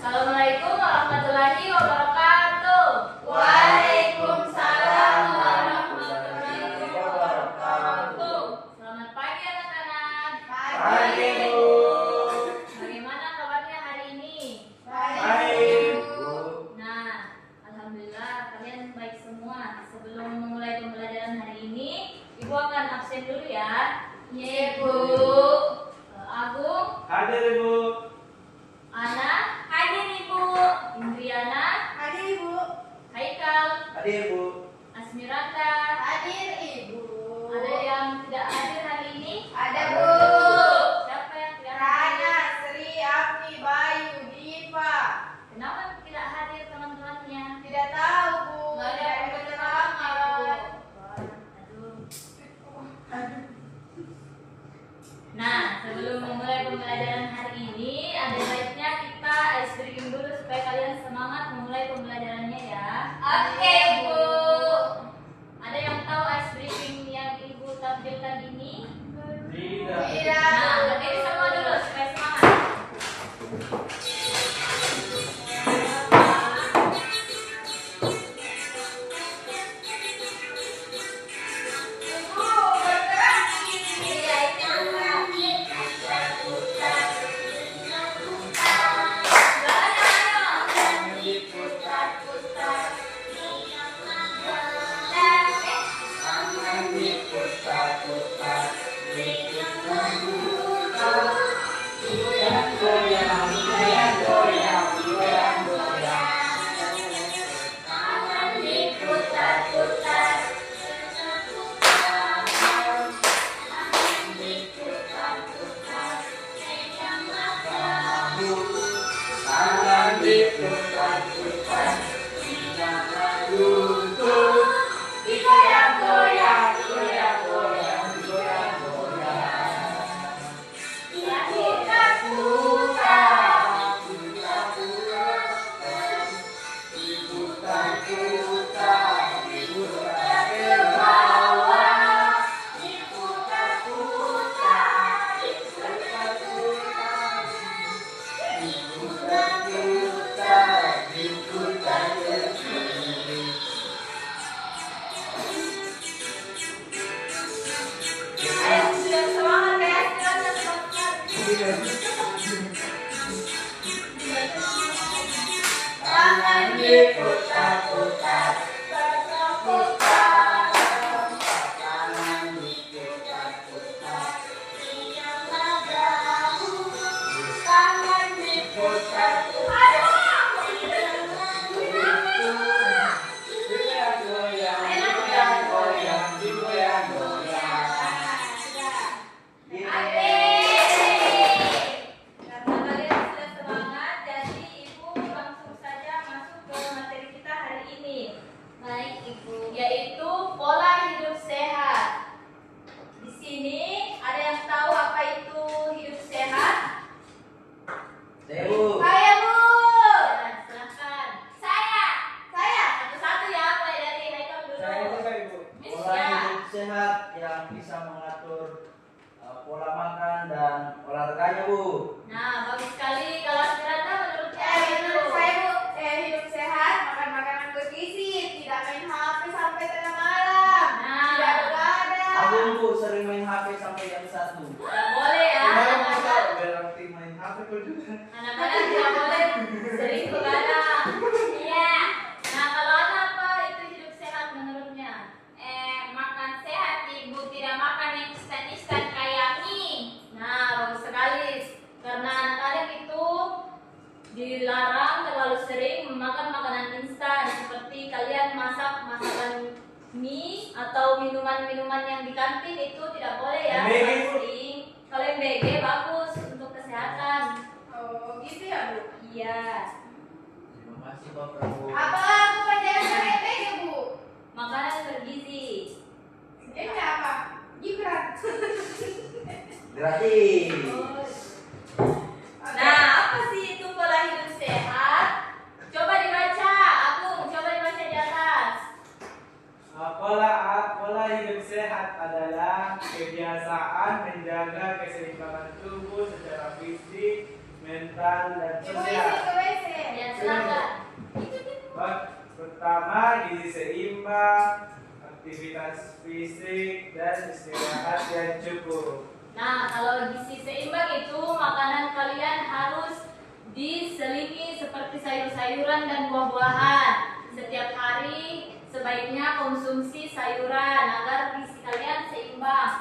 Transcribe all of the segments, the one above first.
Assalamualaikum warahmatullahi wabarakatuh. Waalaikumsalam warahmatullahi wabarakatuh. Selamat pagi anak-anak. Pagi, Bu. Bagaimana kabarnya hari ini? Baik, Bu. Nah, alhamdulillah kalian baik semua. Sebelum memulai pembelajaran hari ini, Ibu akan absen dulu ya. Iya, Bu. Agung, Hadir, Bu. Ana, hadir Ibu. Indriana, Hadir, Ibu. Haikal, Hadir, Bu. Asmirata. Hadir, Ibu. Ada yang tidak hadir hari ini? Ada, Bu. Siapa yang tidak Rana, hadir? Sri, Afni, Bayu, Diva. Kenapa tidak hadir teman-temannya? Tidak tahu, Bu. Nggak ada Tidak pengetahuan. Aduh. Nah, sebelum memulai pembelajaran hari ini, ada baiknya kita ice breaking dulu supaya kalian semangat memulai pembelajarannya ya. Oke, Bu. Ada yang tahu ice breaking yang Ibu tampilkan ini? Tidak. Nah, berdiri semua dulu supaya semangat. Karena kalian sudah semangat, jadi Ibu langsung saja masuk ke materi kita hari ini. Baik, Ibu. Yaitu pola hidup sehat. Di sini ada yang tahu apa itu hidup sehat? Saya, Bu. Saya, Bu. Ya, silakan. Saya. Satu-satu ya, mulai dari Haikal dulu. Saya juga, Ibu. Miss, Pola ya. hidup sehat yang bisa mengatur pola makan dan olahraganya, Bu. Nah, bagus sekali. Kalau Asmirata menurutnya Menurut itu. saya, Bu, hidup sehat, makan makanan bergizi, tidak main HP sampai tengah malam, Nah. tidak begadang. Aku, Bu, sering main HP sampai jam 1. Nggak boleh ya. Gimana, Bu? Anak-anak Berarti main HP kok juga. anak-anak tidak boleh sering begadang. Iya. Nah, kalau Ana apa itu hidup sehat menurutnya? Makan sehat, Ibu, tidak makan yang instan-instan kayak mie. Nah, bagus sekali. Karena anak-anak itu dilarang terlalu sering memakan makanan instan seperti kalian masak masakan mie atau minuman-minuman yang di kantin itu tidak boleh ya. MBG, Bu. Sering. Kalau MBG bagus untuk kesehatan. Oh, gitu ya, Bu? Iya. Terima kasih, Bapak, Bu. Apa aku pelajaran sampai PG, Bu? Makanan bergizi. Ini apa? Gibran. Gratis. Nah, apa sih itu pola hidup sehat? Coba dibaca, Agung, coba dibaca di atas. Pola hidup sehat adalah kebiasaan menjaga keseimbangan tubuh secara fisik, mental, dan Ibu isi sosial. ke WC ya. silakan. Pertama, gizi seimbang, aktivitas fisik, dan istirahat yang cukup. Nah, kalau gizi seimbang itu makanan kalian harus diselingi seperti sayur-sayuran dan buah-buahan. Setiap hari sebaiknya konsumsi sayuran agar gizi kalian seimbang.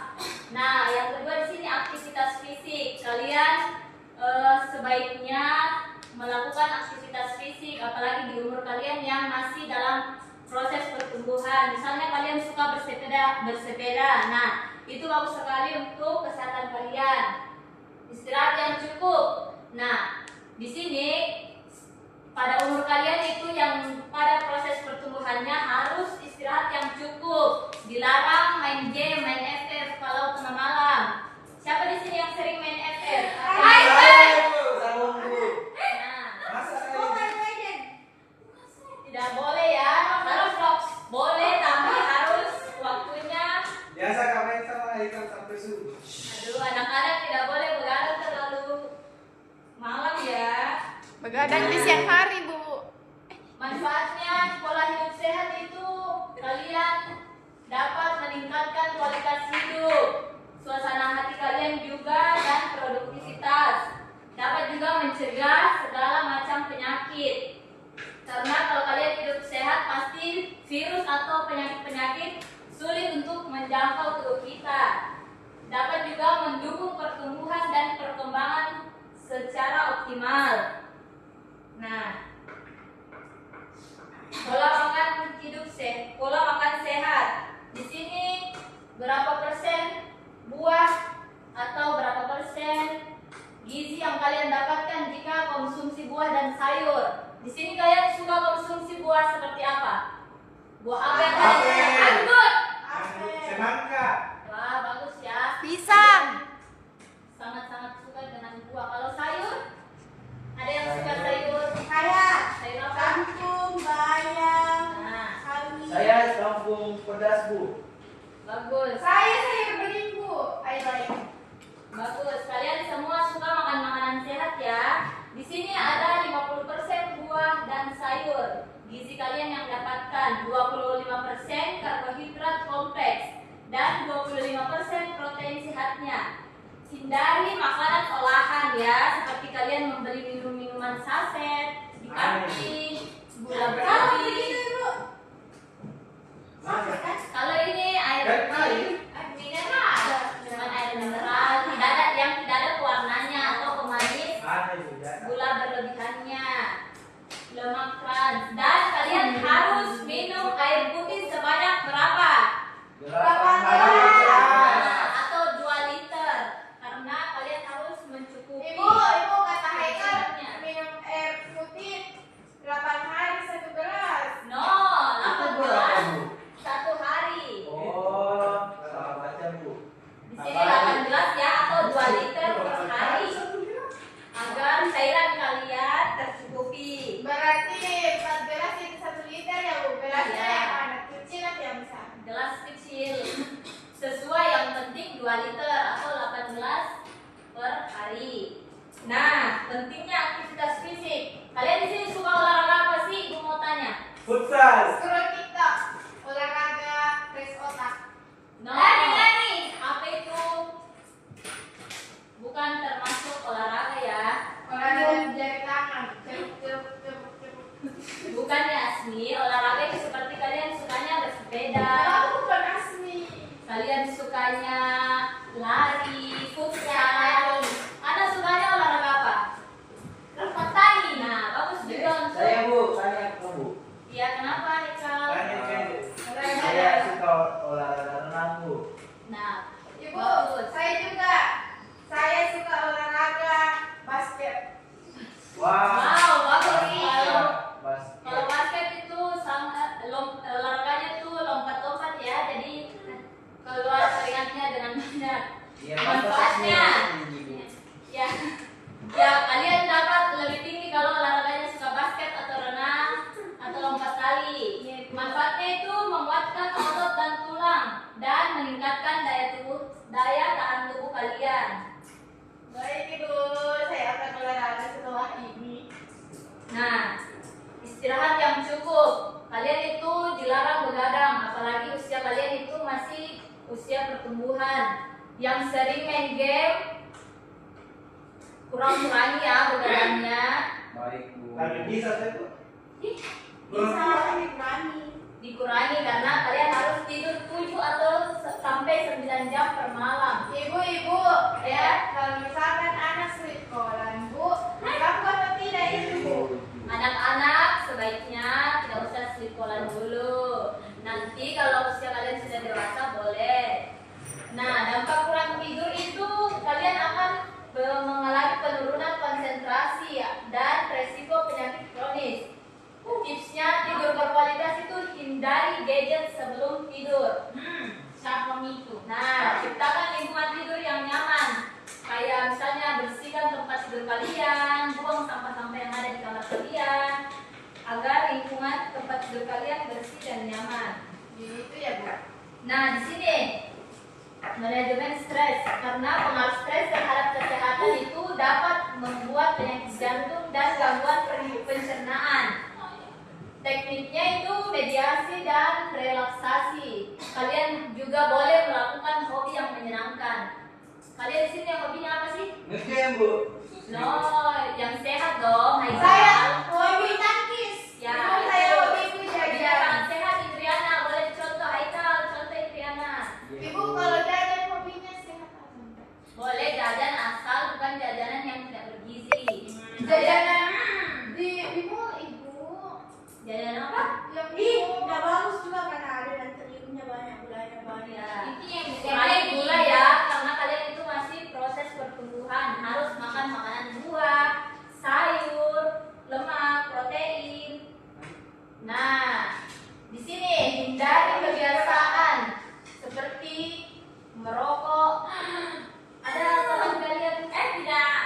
Nah, yang kedua di sini aktivitas fisik. Kalian sebaiknya melakukan aktivitas fisik, apalagi di umur kalian yang masih dalam proses pertumbuhan. Misalnya kalian suka bersepeda. Nah, itu bagus sekali untuk kesehatan kalian. Istirahat yang cukup. Nah, di sini pada umur kalian itu yang pada proses pertumbuhannya harus istirahat yang cukup. Dilarang main game, main FF kalau tengah malam. Siapa di sini yang sering main FF? Sama Bu. Nah, Masa Mobile Legend. tidak boleh ya. Harus boleh tapi harus waktunya. Biasa kalian sama Haikal sampai subuh. Aduh, anak-anak tidak boleh begadang terlalu malam ya. Begadang di siang hari, Bu. Manfaatnya pola hidup sehat itu kalian dapat meningkatkan kualitas hidup, suasana hati kalian juga, dan produktivitas. Dapat juga mencegah segala macam penyakit. Karena kalau kalian hidup sehat pasti virus atau penyakit-penyakit sulit untuk menjangkau tubuh kita. Dapat juga mendukung pertumbuhan dan perkembangan secara optimal. Nah, pola makan sehat. Di sini berapa persen buah atau berapa persen gizi yang kalian dapatkan jika konsumsi buah dan sayur. Di sini kalian suka konsumsi buah seperti apa? Buah apa yang kalian suka? Apel. Anggur. Semangka. Wah, bagus ya. Pisang. Sangat-sangat suka dengan buah. Kalau sayur? Ada yang suka sayur? Kayak Sayur apa? kangkung, bayam, Nah, sawi. Saya kampung pedas Bu. bagus. Saya sayur bening, Bu. Ayo. Bagus. Kalian semua suka makan makanan sehat ya. Di sini ada 50% buah dan sayur. Gizi kalian yang dapatkan 25% karbohidrat kompleks dan 25% protein sehatnya. Hindari makanan olahan ya, seperti kalian membeli minuman saset di kantin, gula Kalau berlebih. begitu, Bu. Sampai kan? Kalau ini air Dan putih, mineral, cuman air mineral, tidak ada yang tidak ada pewarnanya atau pemanis, Ada juga. gula berlebihannya, lemak trans, dan kalian harus minum air putih sebanyak berapa? 8 hari. Nah, atau 2 liter, karena kalian harus mencukupi. Ibu kata Haikal sehatnya. minum air putih 8 hari 1 gelas. No, Itu 8 berapa gelas Bu? 1 hari. Oh, salah baca Bu. Di sini 8 gelas ya, atau 2 liter per hari, agar cairan kalian tercukupi. Berarti 4 gelas itu 1 liter ya, Bu. Gelasnya Iya. yang anak kecil atau yang besar? Gelas kecil, sesuai yang penting 2 liter atau 8 gelas per hari. Nah, pentingnya aktivitas fisik. Kalian di sini suka olahraga apa sih? Ibu mau tanya. Futsal. Scroll TikTok, olahraga fresh otak. No. Lari. Apa itu? Bukan termasuk olahraga ya. Olahraga jari tangan. Celup. Bukan ya Asmi. Olahraga itu seperti kalian sukanya bersepeda. Aku bukan asli. Kalian sukanya lari, futsal. Ada sukanya olahraga apa? Lompat tali. Nah, bagus juga untuk. Saya Bu, tanya ke Bu. Iya, kenapa Hekal? Tanya pendek. Saya suka olahraga renang Bu. Nah, Ibu, bagus. saya juga. Saya suka olahraga basket. Wah. Wow, bagus. Basket. Kalau basket itu olahraganya tuh lompat-lompat ya, jadi keluar keringatnya dengan banyak. Iya, Manfaatnya. ini Bu. Ya, ya kalian dapat lebih tinggi kalau olahraganya suka basket atau renang atau lompat tali. Manfaatnya itu menguatkan otot dan tulang dan meningkatkan daya tahan tubuh kalian. Baik Ibu, saya akan olahraga setelah ini. Nah, istirahat yang cukup. Kalian itu dilarang begadang, apalagi usia kalian itu masih usia pertumbuhan. Yang sering main game, kurang-kurangi ya begadangnya. Baik Bu. Tapi bisa saya Bu. Bisa dikurangi. Dikurangi karena kalian harus tidur 7 atau sampai 9 jam per malam. Ibu, ya, kalau misalkan anak sleep callan, Bu, kamu atau tidak itu, Bu? Anak-anak sebaiknya tidak usah sleep callan dulu. Nanti kalau usia kalian sudah dewasa boleh. Nah, dampak kurang tidur itu kalian akan mengalami penurunan konsentrasi dan resiko penyakit kronis. Tipsnya tidur berkualitas itu hindari gadget sebelum tidur. Siapa itu? Nah, ciptakan lingkungan tidur yang nyaman. Kayak misalnya bersihkan tempat tidur kalian, buang sampah-sampah yang ada di kamar kalian, agar lingkungan tempat tidur kalian bersih dan nyaman. Gitu ya, Bu. Nah, di sini manajemen stres, karena pengaruh stres terhadap kesehatan itu dapat membuat penyakit jantung dan gangguan pencernaan. Tekniknya itu mediasi dan relaksasi. Kalian juga boleh melakukan hobi yang menyenangkan. Kalian di sini hobinya apa sih? Ngegame Bu. No, yang sehat dong. Haikal. Saya hobi tangkis. Ya, Ibu, saya itu. hobi itu Dia jajan. sangat sehat Indriana. Boleh dicontoh Haikal, contoh Indriana. Ibu, kalau jajan hobinya sehat apa? Boleh jajan asal bukan jajanan yang tidak bergizi. Jajanan di mall, Ibu. Jajanan apa? Yang Nggak bagus juga karena ada natriumnya banyak, gulanya banyak. Ya. itu yang Kurangi gula ya, karena kalian itu masih proses pertumbuhan. Harus makan makanan buah, sayur, lemak, protein. Nah, di sini hindari kebiasaan seperti merokok. Ada teman kalian? Tidak.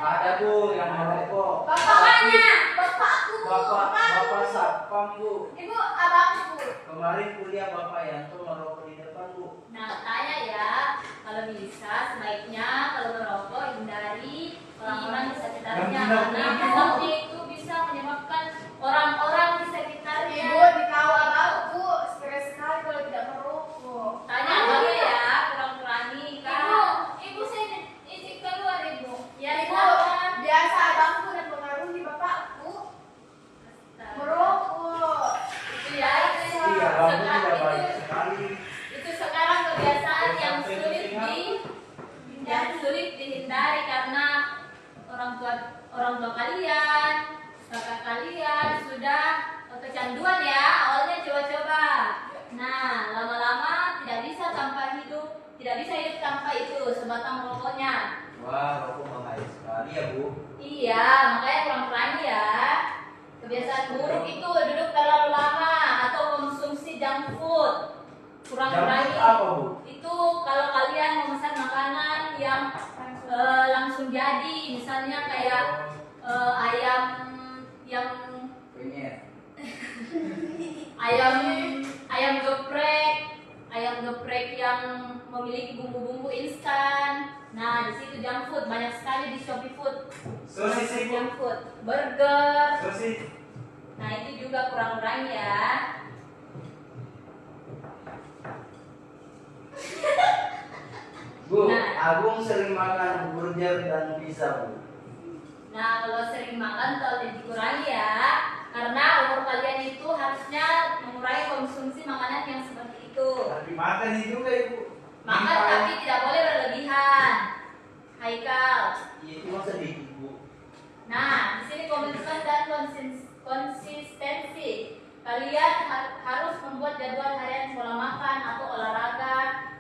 Ada Bu yang merokok. Bapaknya, bapakku. Bapak satpam Bu. Ibu, abangku. Kemarin kuliah Bapak Yanto merokok di depan Bu. Nah, tanya ya, kalau bisa sebaiknya kalau merokok hindari orang-orang di sekitarnya, karena asapnya itu bisa menyebabkan orang-orang di sekitarnya. Ibu di kawal tahu, Bu, stres sekali kalau tidak merokok. Tanya abangnya ya, kurang-kurangi kan. Ibu saya izin keluar, Ibu. Ya, Ibu, silakan. biasa abangku dan pengaruhi bapakku merokok. Itu ya, itu Iya, Bapak tidak sekarang baik itu, sekali. itu sekarang kebiasaan yang sulit dihindari karena orang tua kalian, kakak kalian sudah kecanduan ya, awalnya coba-coba. Nah, lama-lama tidak bisa hidup tanpa itu sebatang rokoknya. Wah, rokok bahaya sekali ya Bu. Iya, makanya kurang-kurangi ya. Kebiasaan buruk itu duduk terlalu lama atau konsumsi junk food. Kurang-kurangi. Jam apa Bu? Itu kalau kalian memesan makanan yang langsung jadi, misalnya kayak ayam yang Penyet. ayam geprek yang memiliki bumbu-bumbu instan. Nah, di situ junk food banyak sekali di Shopee Food. Sosis Ibu. Junk food, burger. Sosis. Nah, itu juga kurang-kurangi ya. Bu, Nah. Agung sering makan burger dan pizza Bu. Nah, kalau sering makan tolong dikurangi ya. Karena umur kalian itu harusnya mengurangi konsumsi makanan yang seperti itu. Tapi makan juga Ibu. Makan tapi tidak boleh berlebihan. Haikal. Iya, cuma sedikit Bu. Nah, di sini komitmen dan konsistensi. Kalian harus membuat jadwal harian pola makan atau olahraga,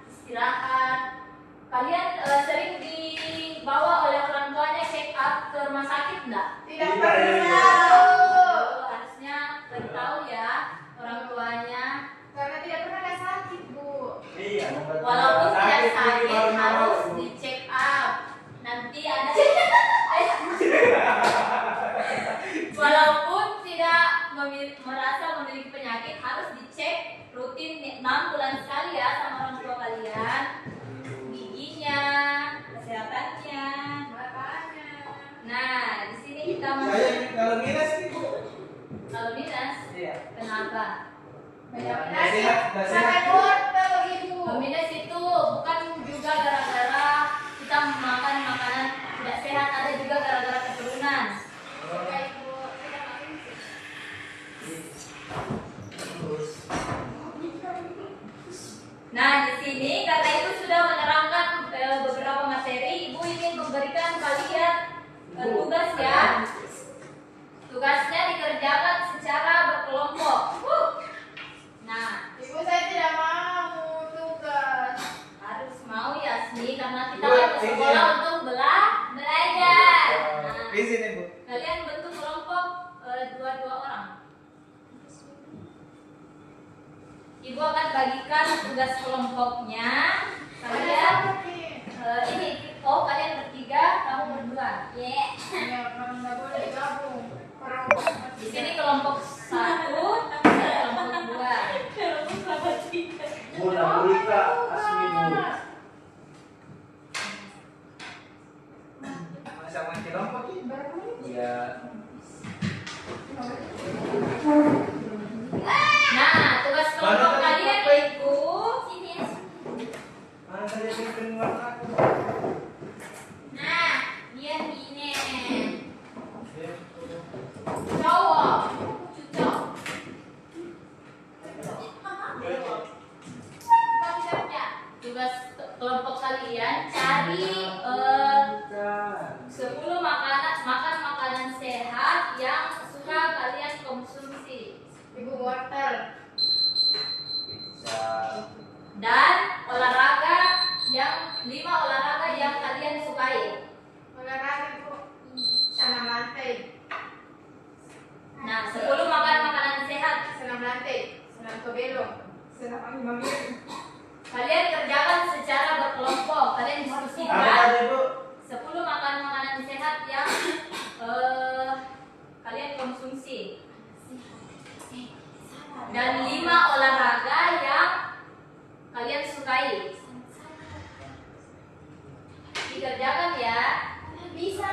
istirahat. Kalian sering dibawa oleh orang tuanya check up ke rumah sakit enggak? Tidak Tidak, pernah. Harusnya beritahu ya orang tuanya. Karena tidak pernah ada sakit, Bu. Iya. Walaupun tidak Sakit, sakit baru harus mau. di check up. Nanti ada walaupun tidak merasa memiliki penyakit harus dicek rutin 6 bulan sekali ya sama orang tua kalian. Giginya, kesehatannya. Makanya. Nah, di sini kita Saya masuk kalau minus Ibu. kalau minus Kenapa? Sampai wortel ibu. Minus itu bukan juga gara-gara kita makan makanan tidak sehat, ada juga gara-gara keturunan. Oke ibu. Nah, di sini karena itu sudah menerangkan beberapa materi, Ibu ingin memberikan kalian tugas ya. Tugasnya dikerjakan secara berkelompok. Nah, Ibu saya tidak mau tugas. harus mau ya sih karena kita kan ke sekolah untuk belajar. Nah, Izin ibu. kalian bentuk kelompok dua orang. Ibu akan bagikan tugas kelompoknya. Kalian ini kalian bertiga, kamu berdua. Ya, orang nggak boleh gabung. Orang Di sini kelompok 1, kelompok 2. Bu, Nabulika, Asmi Bu. Sama kelompok ini. Iya. Nah, tugas kelompok kalian itu Mana tadi yang keluar aku? nah, dia ini cowok, cucok. Tugas kelompok kalian cari 10 makanan sehat yang suka kalian konsumsi. ibu wortel. Bisa. Dan olahraga yang 5 olahraga yang kalian sukai. Olahraga ibu. Senam lantai. Nah, 10 makanan sehat. Senam lantai. Senam tobelo. Senam angin mamir. Kalian kerjakan secara berkelompok. Kalian Apa diskusikan tadi ibu? 10 makanan sehat yang kalian konsumsi. Dan 5 olahraga yang kalian sukai. Dikerjakan ya. Bisa.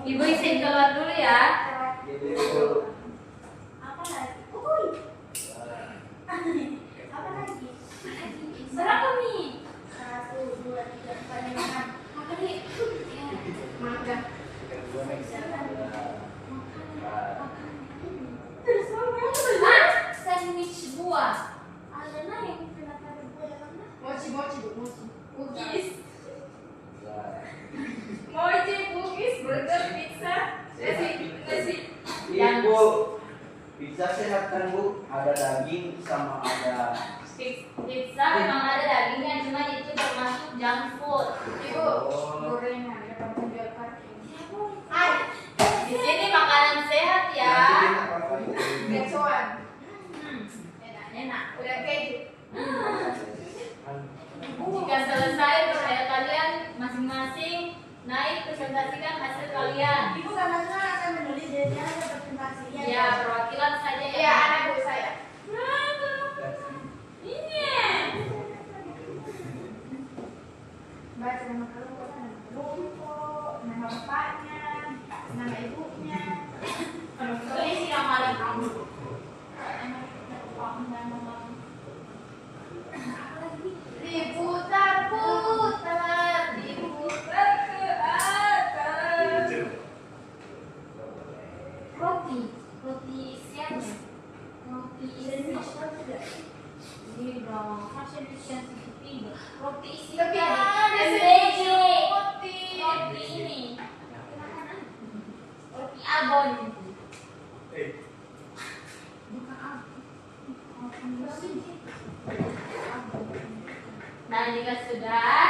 Ibu izin keluar dulu ya. Jadi Bu. Apa lagi? Uy, apa lagi? Berapa nih? 1, 2, 3, 4, 5, 6. Apa nih? Mangga. Ah, sandwich buah. Ada lah yang kenapa ada buah yang mana? Mochi bu, mochi. Cookies. Bisa. Mochi, cookies, burger, pizza. Nasi. Ibu, pizza sehat kan Bu? Ada daging sama ada. Pizza memang ada dagingnya, cuma itu termasuk junk food. Ibu, gorengan depan penjual parkir. Di sini makanan sehat ya. Baksoan. Enak. Udah keju. Jika selesai, kalian masing-masing naik presentasikan hasil kalian. Ibu kadang-kadang akan menulis jadi ada presentasinya. Ya, perwakilan saja Iya, anak bu saya. Ini. Baca nama keluarga, nama kelompok, nama bapaknya, nama ibunya. Tulis nama kamu. Diputar-putar, diputar ke atas. Roti isiannya. Roti isiannya. Ini dong, kan sandwich yang segitiga. Roti isiannya. Tapi ada MBG. roti. Roti ini. Roti abon. Nah, jika sudah,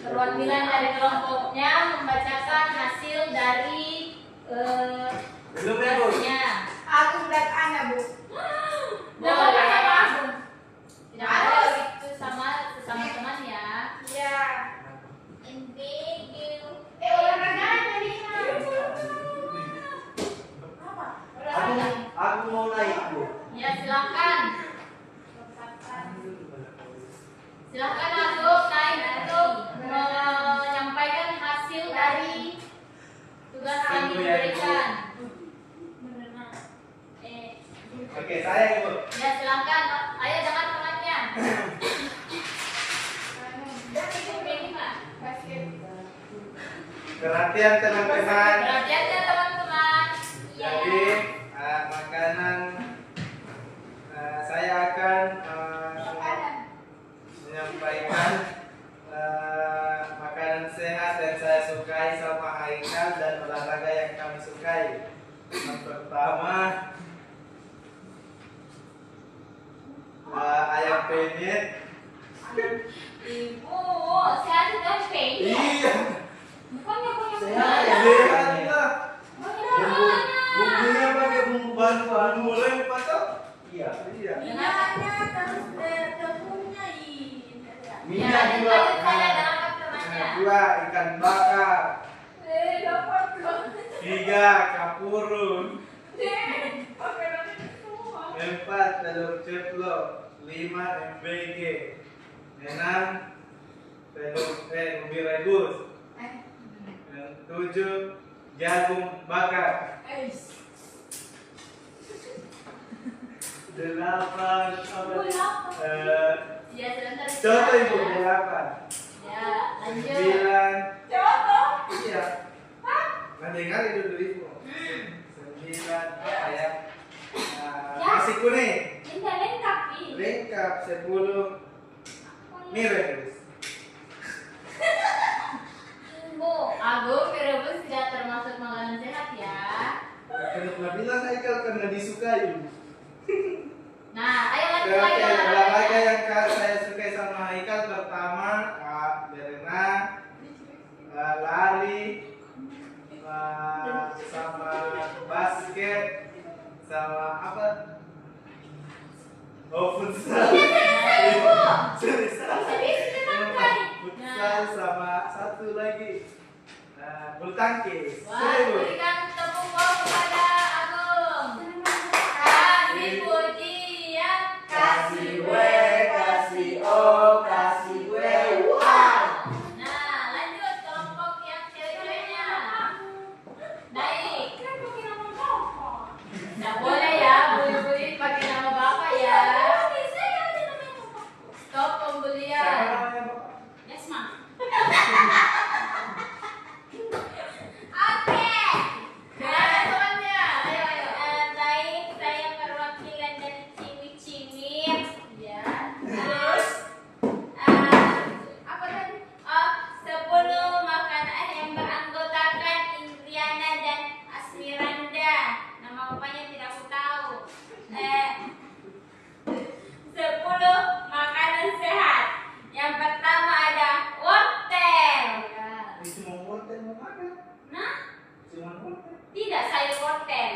perwakilan dari kelompoknya membacakan hasil dari Belum ya Bu? tugasnya. Aku berat anak bu. Boleh. sama aku. Tidak boleh itu sama sesama teman ya. Iya. MBG. Olahraganya Lina. Apa? Aku mau naik Bu. Ya, silakan. Oke, saya Ibu. Ya silakan. Ayo dengan temannya. Basket. Perhatian teman-teman. Perhatian ya teman-teman. Iya. Jadi makanan saya akan menyampaikan makanan sehat yang saya sukai sama Haikal dan olahraga yang kami sukai. Yang pertama ayam penyet. Ibu, sehat dan pengen. Iya. Bukannya punya Sehat punya. ya? Sehat lah. Bumbunya pakai bumbu Bahan bumbu. mulai pasal. Iya. Iya. Minyaknya terus tepungnya Ya, Minyak dan juga. lanjut saja dengan temannya. Dua, ikan bakar. Dapat dong. Tiga, kapurun. Makanan semua. Empat, telur ceplok. Lima, MBG. Enam, ubi rebus. Yang tujuh, jagung bakar. Delapan, Ya, sebentar. contoh Ibu, delapan. Ya, lanjut. Sembilan, Contoh. iya. Nanti dengar itu dulu Ibu. Sembilan, apa ya? Nasi kuning. Ini lengkap ini. Lengkap 10 mie rebus. Bu, Agung rebus tidak termasuk makanan sehat ya. Kenapa bilang Haikal karena disukai. Nah, ayo lanjut Oke, lagi olahraga yang saya sukai sama Haikal pertama berenang, lari, sama basket, sama apa? Oh, futsal. Futsal sama satu lagi bulu tangkis. Wah, Sudah, Ibu? berikan tepuk tangan kepada Agung. Kasih pujian, Kasih W, kasih O, kasih W. Wow. Nah, lanjut kelompok yang cewek-ceweknya. Naik. Nggak boleh ya, bully-bully pakai nama bapak ya. Stop Siapa pembulian. namanya, Pak? Yasma. Oke. Nah, temannya. Ayo, ayo. Baik, saya perwakilan dari Cimit-Cimit. Ya. Terus, Apa tadi? 10 makanan yang beranggotakan Indriana dan Asmiranda. Nama bapaknya tidak aku tahu. 10 makanan sehat. Yang pertama ada wortel. Ini cuma wortel mau makan. Nah, Cuma wortel. tidak sayur wortel.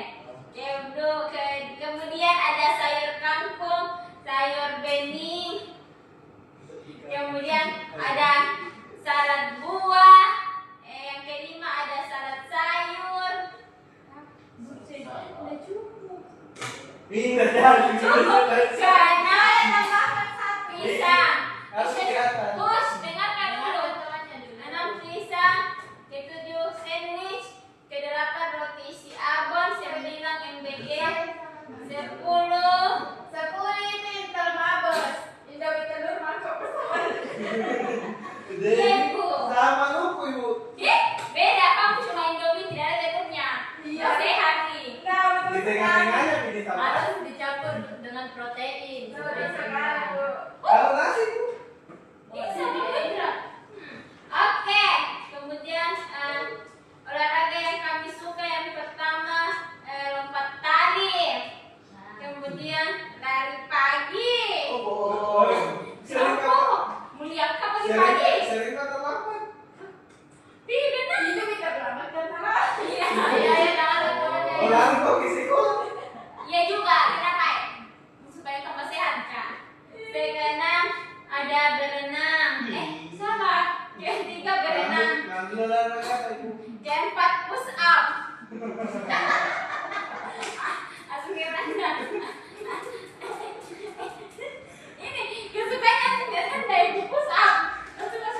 Kemudian ada sayur kangkung, sayur bening. Kemudian ada salad buah. Yang kelima ada salad sayur. Udah cukup. Ini nggak jadi. Karena pisang. Harus kelihatan. Terus dengarkan dulu. 6 pisang, ke-7 sandwich, ke-8 roti isi abon, 9 MBG, 10 10 itu telur mabes. Indomie telur masuk pesawat. Ibu. Sama lupu Ibu. Beda, kamu cuma Indomie tidak ada telurnya. Iya. Sehat nih. Nah, betul Di sekali. tengah-tengahnya ini sama. Harus dicampur dengan protein. Betul sekali, Bu. Kalau nasi Bu. Bisa dihidrat. Oke, kemudian olahraga yang kami suka yang pertama lompat tali. Kemudian lari pagi. Oh, sering Kamu mulia kamu di sering pagi. sering kata lambat. Iya benar. Itu kita selamatkan sama. Iya, iya, jangan lupa. Oh, lari kok isi sekolah. Iya juga, kenapa ya? Supaya kamu sehat kak. Keenam ada berenang. Salah. Yang 3 berenang. Ngambil olahraga apa Ibu? Yang 4 push up. Asmiranda. Ini kesukaan dari push up. Suka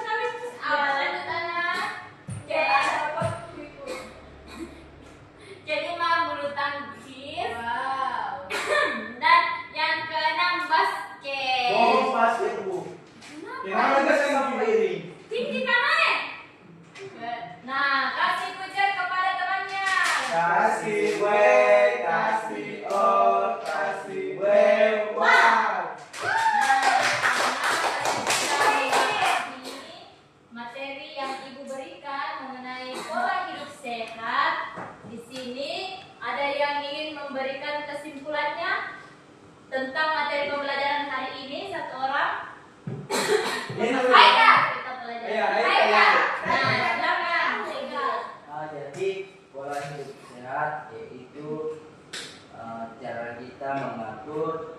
mengatur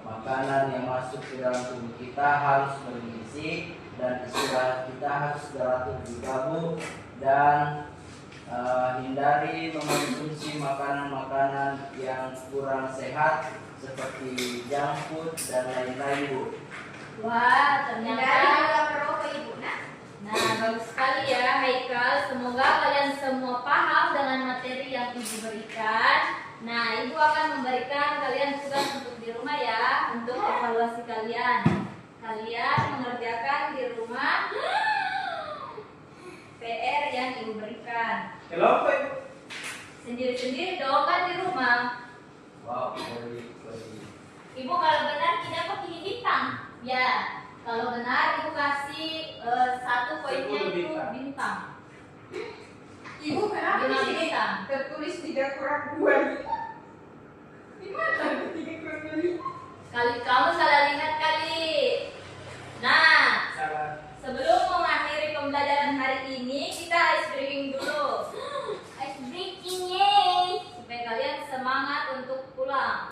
makanan yang masuk ke dalam tubuh kita harus bergizi dan istirahat kita harus teratur digabung dan hindari mengonsumsi makanan-makanan yang kurang sehat seperti junk food dan lain-lain, Bu. Wah, Dari ternyata. juga merokok ibu nak. Nah, bagus sekali ya Haikal. Semoga kalian semua paham dengan materi yang Ibu berikan. Nah, Ibu akan memberikan kalian tugas untuk di rumah ya, untuk evaluasi kalian. Kalian mengerjakan di rumah PR yang Ibu berikan. Kenapa Ibu? Sendiri-sendiri dong kan di rumah. Wow, very. Ibu kalau benar tidak pakai bintang. Ya, kalau benar Ibu kasih 1 poinnya 10 itu bintang. bintang. Ibu kenapa 5 sih bintang. tertulis 3 kurang 2? Gimana ada 3 kurang 2? Kali kamu salah lihat kali. Nah, Salah. sebelum mengakhiri pembelajaran hari ini, kita ice breaking dulu. Ice breaking yeay, supaya kalian semangat untuk pulang.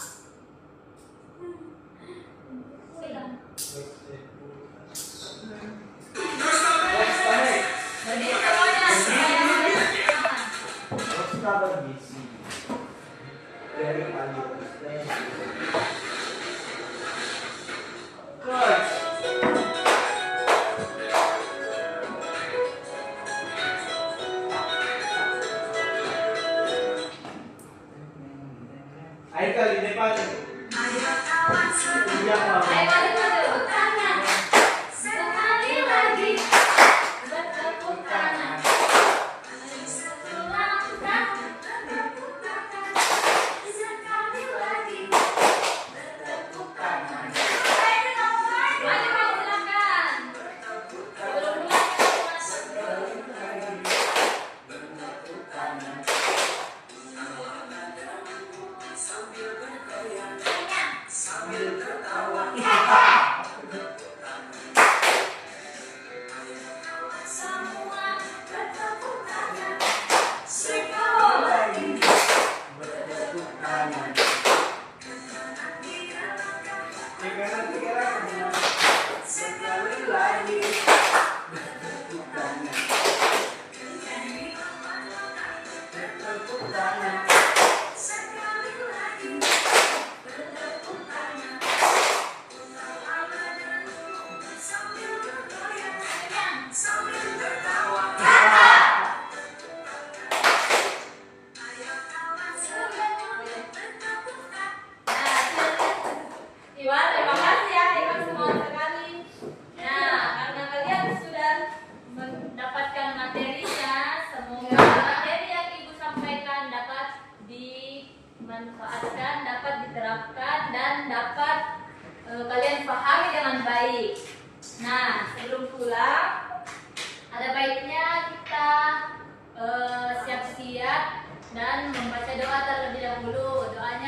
Jadi semuanya supaya semangat. Rosta bergizi dari Albert Einstein. Coach. Aikal di depan. Iya, Pak. Ayo balik dulu. Tangan. Sekali lagi. Bertepuk tangan. Satu langkah. Bertepuk tangan. Sekali lagi. Bertepuk tangan. Maju, Bang, silakan. Sebelum mulai kita semua bertepuk tangan. Sekali lagi. Bertepuk tangan. Sekali lagi. Bertepuk tangan. Bertepuk tangan. Sekali lagi. Bertepuk tangan. Sambil bergoyang, sambil tertawa. Iwan, terima kasih ya, Iwan semangat sekali. Nah, karena kalian sudah mendapatkan materinya, semoga materi yang Ibu sampaikan dapat dimanfaatkan, dapat diterapkan, dan dapat kalian pahami dengan baik. Nah, sebelum pulang, ada baiknya kita siap-siap dan membaca doa terlebih dahulu. Doanya